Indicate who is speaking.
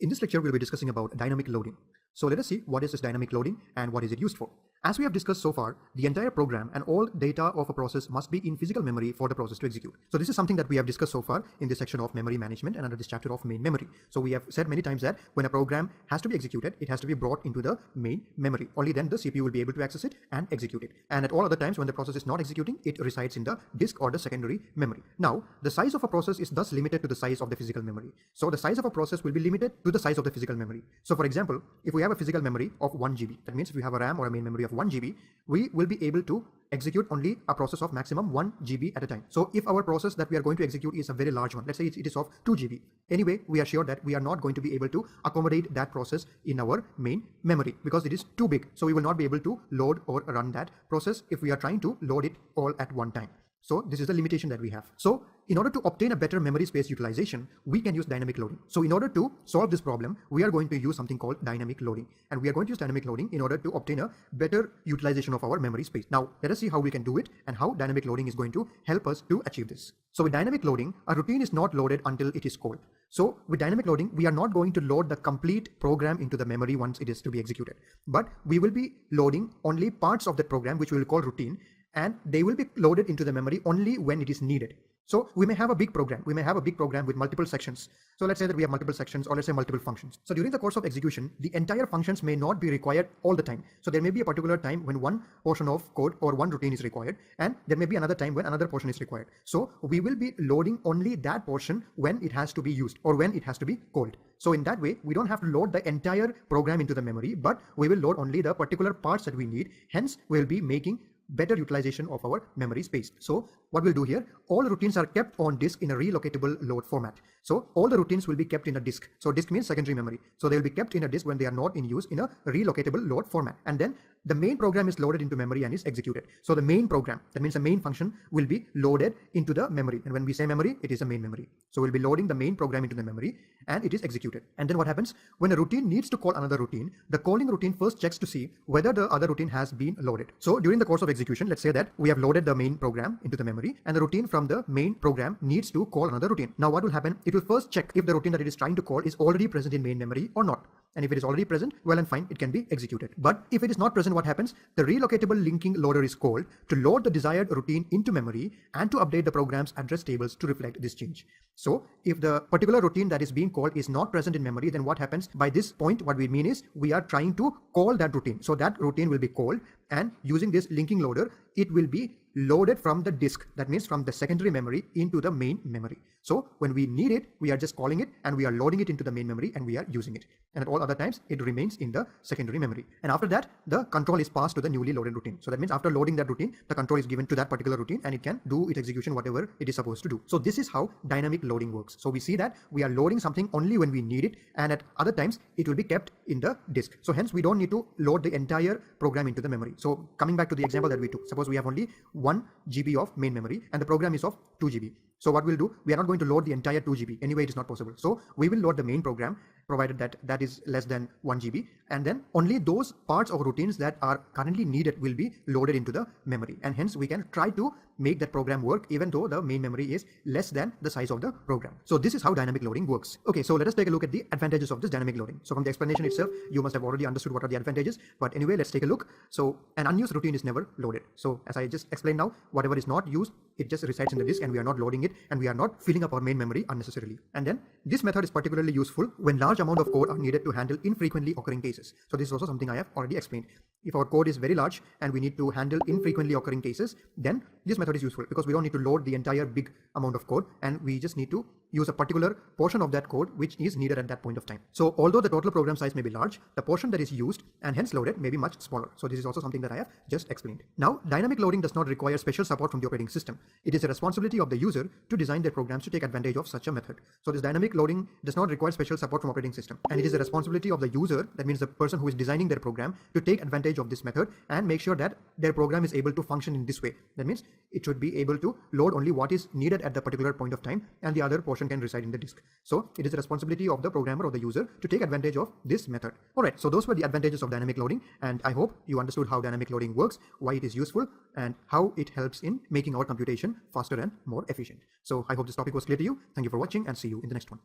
Speaker 1: In this lecture, we'll be discussing about dynamic loading. So let us see what is this dynamic loading and what is it used for. As we have discussed so far, the entire program and all data of a process must be in physical memory for the process to execute. So this is something that we have discussed so far in this section of memory management and under this chapter of main memory. So we have said many times that when a program has to be executed, it has to be brought into the main memory. Only then the CPU will be able to access it and execute it. And at all other times when the process is not executing, it resides in the disk or the secondary memory. Now, the size of a process is thus limited to the size of the physical memory. So the size of a process will be limited to the size of the physical memory. So for example, if we have a physical memory of 1 GB, that means if we have a RAM or a main memory of 1 GB, we will be able to execute only a process of maximum 1 GB at a time. So if our process that we are going to execute is a very large one, let's say it is of 2 GB, anyway, we are sure that we are not going to be able to accommodate that process in our main memory because it is too big. So we will not be able to load or run that process if we are trying to load it all at one time. So this is the limitation that we have. So in order to obtain a better memory space utilization, we can use dynamic loading. So in order to solve this problem, we are going to use something called dynamic loading. And we are going to use dynamic loading in order to obtain a better utilization of our memory space. Now, let us see how we can do it and how dynamic loading is going to help us to achieve this. So with dynamic loading, a routine is not loaded until it is called. So with dynamic loading, we are not going to load the complete program into the memory once it is to be executed. But we will be loading only parts of the program, which we will call routine, and they will be loaded into the memory only when it is needed. So we may have a big program. We may have a big program with multiple sections. So let's say that we have multiple sections, or let's say multiple functions. So during the course of execution, the entire functions may not be required all the time. So there may be a particular time when one portion of code or one routine is required, and there may be another time when another portion is required. So we will be loading only that portion when it has to be used or when it has to be called. So in that way, we don't have to load the entire program into the memory, but we will load only the particular parts that we need. Hence, we'll be making better utilization of our memory space. So what we'll do here, all routines are kept on disk in a relocatable load format. So all the routines will be kept in a disk. So disk means secondary memory. So they'll be kept in a disk when they are not in use in a relocatable load format. And then the main program is loaded into memory and is executed. So the main program, that means the main function, will be loaded into the memory. And when we say memory, it is a main memory. So we'll be loading the main program into the memory and it is executed. And then what happens? When a routine needs to call another routine, the calling routine first checks to see whether the other routine has been loaded. So during the course of execution, let's say that we have loaded the main program into the memory and the routine from the main program needs to call another routine. Now what will happen? It will first check if the routine that it is trying to call is already present in main memory or not. And if it is already present, well and fine, it can be executed. But if it is not present, what happens? The relocatable linking loader is called to load the desired routine into memory and to update the program's address tables to reflect this change. So if the particular routine that is being called is not present in memory, then what happens? By this point, what we mean is we are trying to call that routine. So that routine will be called, and using this linking loader, it will be loaded from the disk, that means from the secondary memory into the main memory. So when we need it, we are just calling it and we are loading it into the main memory and we are using it. And at all other times, it remains in the secondary memory. And after that, the control is passed to the newly loaded routine. So that means after loading that routine, the control is given to that particular routine and it can do its execution, whatever it is supposed to do. So this is how dynamic loading works. So we see that we are loading something only when we need it, and at other times, it will be kept in the disk. So hence, we don't need to load the entire program into the memory. So coming back to the example that we took, suppose we have only 1 GB of main memory and the program is of 2 GB. So what we'll do, we are not going to load the entire 2 GB. Anyway, it is not possible. So we will load the main program, provided that that is less than 1 GB. And then only those parts of routines that are currently needed will be loaded into the memory. And hence we can try to make that program work even though the main memory is less than the size of the program. So this is how dynamic loading works. Okay, so let us take a look at the advantages of this dynamic loading. So from the explanation itself, you must have already understood what are the advantages. But anyway, let's take a look. So an unused routine is never loaded. So as I just explained now, whatever is not used, it just resides in the disk and we are not loading it and we are not filling up our main memory unnecessarily. And then this method is particularly useful when large amount of code are needed to handle infrequently occurring cases. So this is also something I have already explained. If our code is very large and we need to handle infrequently occurring cases, then this method is useful because we don't need to load the entire big amount of code and we just need to use a particular portion of that code which is needed at that point of time. So although the total program size may be large, the portion that is used and hence loaded may be much smaller. So this is also something that I have just explained. Now, dynamic loading does not require special support from the operating system. It is a responsibility of the user to design their programs to take advantage of such a method. So this dynamic loading does not require special support from operating system, and it is the responsibility of the user, that means the person who is designing their program, to take advantage of this method and make sure that their program is able to function in this way. That means it should be able to load only what is needed at the particular point of time and the other portion can reside in the disk. So it is the responsibility of the programmer or the user to take advantage of this method. Alright, so those were the advantages of dynamic loading, and I hope you understood how dynamic loading works, why it is useful, and how it helps in making our computation faster and more efficient. So I hope this topic was clear to you. Thank you for watching and see you in the next one.